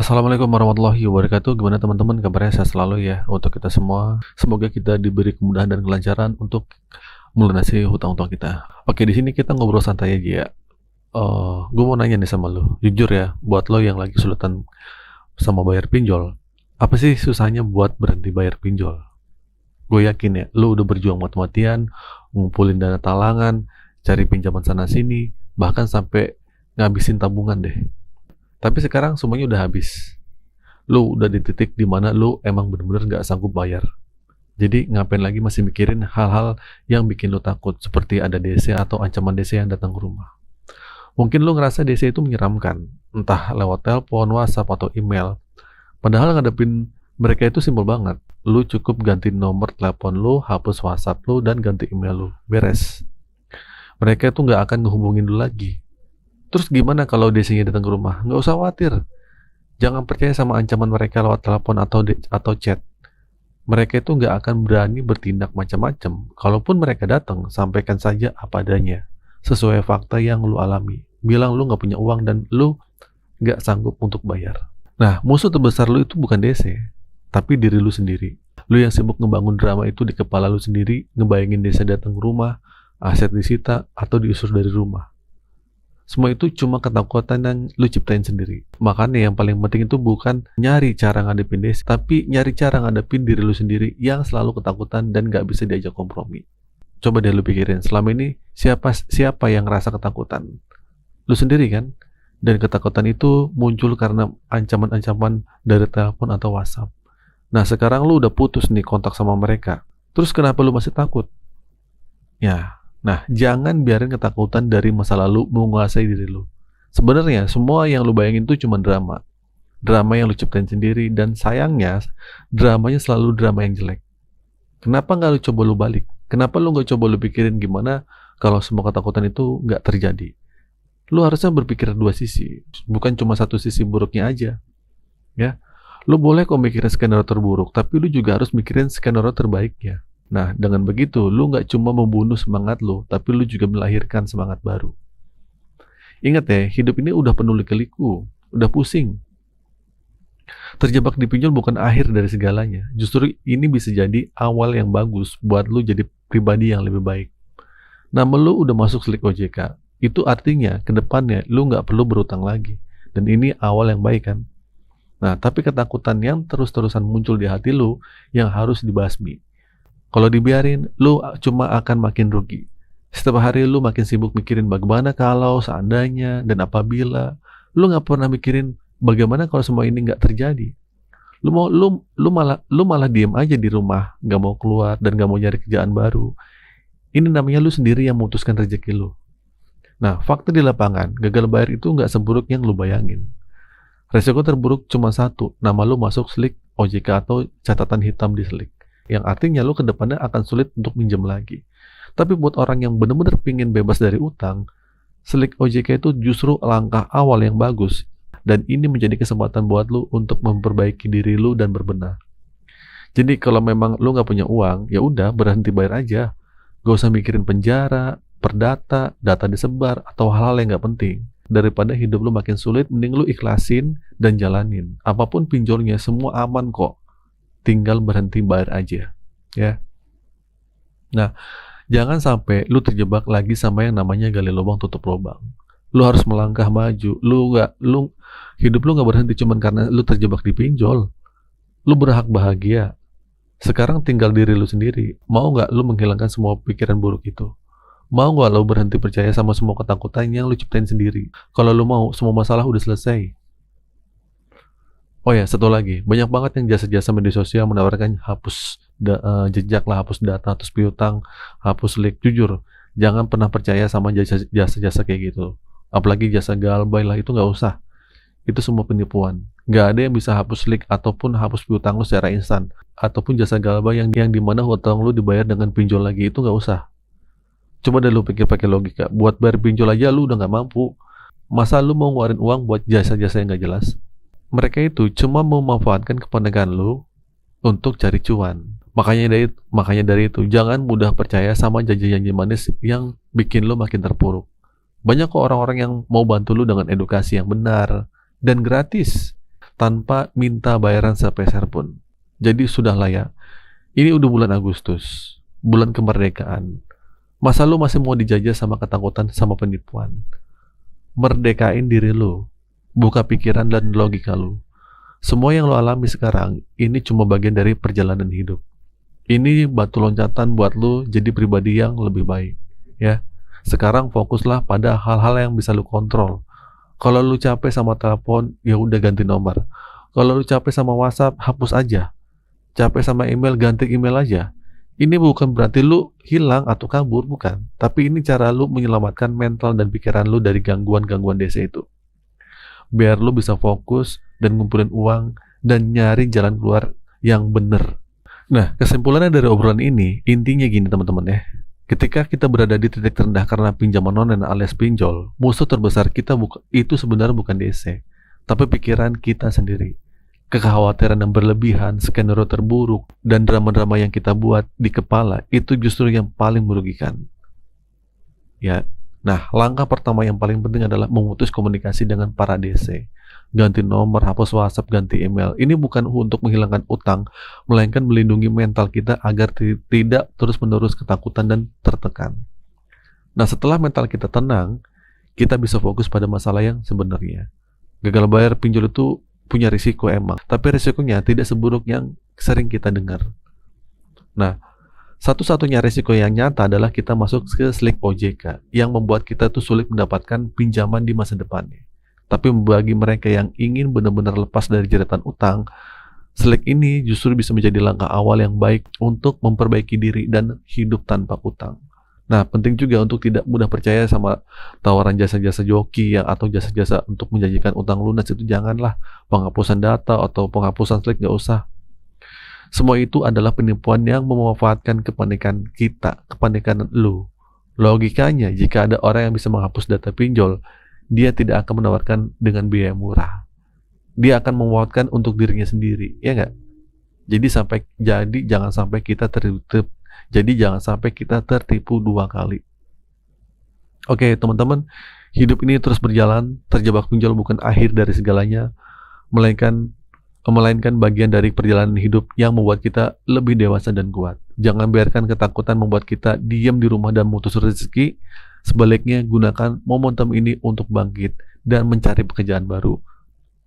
Assalamualaikum warahmatullahi wabarakatuh. Gimana teman-teman kabarnya? Sehat selalu ya untuk kita semua. Semoga kita diberi kemudahan dan kelancaran untuk melunasi hutang-hutang kita. Oke, di sini kita ngobrol santai aja ya. Gue mau nanya nih sama lo, jujur ya, buat lo yang lagi kesulitan sama bayar pinjol, apa sih susahnya buat berhenti bayar pinjol? Gue yakin ya, lo udah berjuang mati-matian, ngumpulin dana talangan, cari pinjaman sana sini, bahkan sampai ngabisin tabungan deh. Tapi sekarang semuanya udah habis. Lu udah di titik dimana lu emang bener-bener gak sanggup bayar. Jadi ngapain lagi masih mikirin hal-hal yang bikin lu takut, seperti ada DC atau ancaman DC yang datang ke rumah. Mungkin lu ngerasa DC itu menyeramkan, entah lewat telepon, WhatsApp, atau email. Padahal ngadepin mereka itu simpel banget. Lu cukup ganti nomor telepon lu, hapus WhatsApp lu, dan ganti email lu. Beres. Mereka itu gak akan ngehubungin lu lagi. Terus gimana kalau DC-nya datang ke rumah? Nggak usah khawatir. Jangan percaya sama ancaman mereka lewat telepon atau chat. Mereka itu nggak akan berani bertindak macam-macam. Kalaupun mereka datang, sampaikan saja apa adanya, sesuai fakta yang lu alami. Bilang lu nggak punya uang dan lu nggak sanggup untuk bayar. Nah, musuh terbesar lu itu bukan DC, tapi diri lu sendiri. Lu yang sibuk ngebangun drama itu di kepala lu sendiri, ngebayangin DC datang ke rumah, aset disita, atau diusir dari rumah. Semua itu cuma ketakutan yang lu ciptain sendiri. Makanya yang paling penting itu bukan nyari cara ngadepin DC, tapi nyari cara ngadepin diri lu sendiri yang selalu ketakutan dan gak bisa diajak kompromi. Coba deh lu pikirin, selama ini siapa yang ngerasa ketakutan? Lu sendiri kan? Dan ketakutan itu muncul karena ancaman-ancaman dari telepon atau WhatsApp. Nah, sekarang lu udah putus nih kontak sama mereka. Terus kenapa lu masih takut? Nah, jangan biarin ketakutan dari masa lalu menguasai diri lu. Sebenarnya semua yang lu bayangin itu cuma drama. Drama yang lu ciptain sendiri, dan sayangnya dramanya selalu drama yang jelek. Kenapa nggak lu coba lu balik? Kenapa lu nggak coba lu pikirin gimana kalau semua ketakutan itu nggak terjadi? Lu harusnya berpikir dua sisi, bukan cuma satu sisi buruknya aja. Ya, lu boleh kok mikirin skenario terburuk, tapi lu juga harus mikirin skenario terbaiknya. Nah, dengan begitu, lu nggak cuma membunuh semangat lu, tapi lu juga melahirkan semangat baru. Ingat ya, hidup ini udah penuh liku-liku, udah pusing. Terjebak di pinjol bukan akhir dari segalanya. Justru ini bisa jadi awal yang bagus buat lu jadi pribadi yang lebih baik. Nama lu udah masuk slik OJK. Itu artinya, ke depannya lu nggak perlu berutang lagi. Dan ini awal yang baik kan? Nah, tapi ketakutan yang terus-terusan muncul di hati lu yang harus dibasmi. Kalau dibiarin, lu cuma akan makin rugi. Setiap hari lu makin sibuk mikirin bagaimana kalau, seandainya, dan apabila. Lu nggak pernah mikirin bagaimana kalau semua ini nggak terjadi. Lu malah diem aja di rumah, nggak mau keluar dan nggak mau nyari kerjaan baru. Ini namanya lu sendiri yang memutuskan rezeki lu. Nah, fakta di lapangan, gagal bayar itu nggak seburuk yang lu bayangin. Resiko terburuk cuma satu, nama lu masuk slik OJK atau catatan hitam di slik. Yang artinya lu ke depannya akan sulit untuk minjem lagi. Tapi buat orang yang benar-benar pingin bebas dari utang, slik OJK itu justru langkah awal yang bagus. Dan ini menjadi kesempatan buat lu untuk memperbaiki diri lu dan berbenah. Jadi kalau memang lu nggak punya uang, ya udah berhenti bayar aja. Gak usah mikirin penjara, perdata, data disebar, atau hal-hal yang nggak penting. Daripada hidup lu makin sulit, mending lu ikhlasin dan jalanin. Apapun pinjolnya, semua aman kok. Tinggal berhenti bayar aja, ya. Nah, jangan sampai lu terjebak lagi sama yang namanya gali lubang tutup lubang. Lu harus melangkah maju. Hidup lu nggak berhenti cuman karena lu terjebak di pinjol. Lu berhak bahagia. Sekarang tinggal diri lu sendiri. Mau nggak lu menghilangkan semua pikiran buruk itu? Mau nggak lu berhenti percaya sama semua ketakutan yang lu ciptain sendiri? Kalau lu mau, semua masalah udah selesai. Oh ya, satu lagi, banyak banget yang jasa-jasa media sosial menawarkan hapus jejak lah, hapus data, hapus piutang, hapus link. Jujur, jangan pernah percaya sama jasa-jasa kayak gitu. Apalagi jasa galbay lah, itu nggak usah. Itu semua penipuan. Nggak ada yang bisa hapus link ataupun hapus piutang lu secara instan. Ataupun jasa galbay yang dimana hutang lu dibayar dengan pinjol lagi, itu nggak usah. Coba deh lu pikir pakai logika. Buat bayar pinjol aja lu udah nggak mampu. Masa lu mau ngeluarin uang buat jasa-jasa yang nggak jelas? Mereka itu cuma memanfaatkan kepentingan lu untuk cari cuan. Makanya dari itu, jangan mudah percaya sama janji-janji manis yang bikin lu makin terpuruk. Banyak kok orang-orang yang mau bantu lu dengan edukasi yang benar dan gratis. tanpa minta bayaran sepeser pun. Jadi sudahlah ya, ini udah bulan Agustus, bulan kemerdekaan. Masa lu masih mau dijajah sama ketakutan sama penipuan? Merdekain diri lu, buka pikiran dan logika lu. Semua yang lo alami sekarang, ini cuma bagian dari perjalanan hidup. Ini batu loncatan buat lo jadi pribadi yang lebih baik, ya. Sekarang fokuslah pada hal-hal yang bisa lo kontrol. Kalau lo capek sama telepon, ya udah ganti nomor. Kalau lo capek sama WhatsApp, hapus aja. Capek sama email, ganti email aja. Ini bukan berarti lo hilang atau kabur, bukan. Tapi ini cara lo menyelamatkan mental dan pikiran lo dari gangguan-gangguan DC itu. Biar lo bisa fokus dan ngumpulin uang dan nyari jalan keluar yang bener. Nah, kesimpulannya dari obrolan ini, intinya gini teman-teman ya. Ketika kita berada di titik terendah karena pinjaman online alias pinjol, musuh terbesar kita itu sebenarnya bukan DC, tapi pikiran kita sendiri. Kekhawatiran yang berlebihan, skenario terburuk, dan drama-drama yang kita buat di kepala, itu justru yang paling merugikan. Ya, nah, langkah pertama yang paling penting adalah memutus komunikasi dengan para DC. Ganti nomor, hapus WhatsApp, ganti email. Ini bukan untuk menghilangkan utang, melainkan melindungi mental kita agar tidak terus-menerus ketakutan dan tertekan. Nah, setelah mental kita tenang, kita bisa fokus pada masalah yang sebenarnya. Gagal bayar pinjol itu punya risiko emang, tapi risikonya tidak seburuk yang sering kita dengar. Nah, satu-satunya risiko yang nyata adalah kita masuk ke slik OJK yang membuat kita tuh sulit mendapatkan pinjaman di masa depannya. Tapi bagi mereka yang ingin benar-benar lepas dari jeratan utang, slik ini justru bisa menjadi langkah awal yang baik untuk memperbaiki diri dan hidup tanpa utang. Nah, penting juga untuk tidak mudah percaya sama tawaran jasa-jasa joki atau jasa-jasa untuk menjanjikan utang lunas. Itu janganlah. Penghapusan data atau penghapusan slik nggak usah. Semua itu adalah penipuan yang memanfaatkan kepanikan kita, kepanikan lu. Logikanya, jika ada orang yang bisa menghapus data pinjol, dia tidak akan menawarkan dengan biaya murah. Dia akan memanfaatkan untuk dirinya sendiri, ya nggak? Jangan sampai kita tertipu dua kali. Oke, teman-teman, hidup ini terus berjalan. Terjebak pinjol bukan akhir dari segalanya, melainkan bagian dari perjalanan hidup yang membuat kita lebih dewasa dan kuat. Jangan biarkan ketakutan membuat kita diam di rumah dan memutus rezeki. Sebaliknya, gunakan momentum ini untuk bangkit dan mencari pekerjaan baru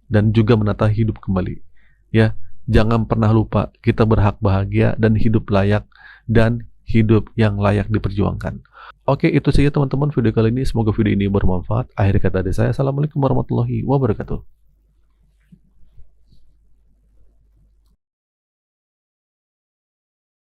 dan juga menata hidup kembali. Ya, jangan pernah lupa kita berhak bahagia dan hidup layak dan hidup yang layak diperjuangkan. Oke, itu saja teman-teman video kali ini. Semoga video ini bermanfaat. Akhir kata dari saya, assalamualaikum warahmatullahi wabarakatuh.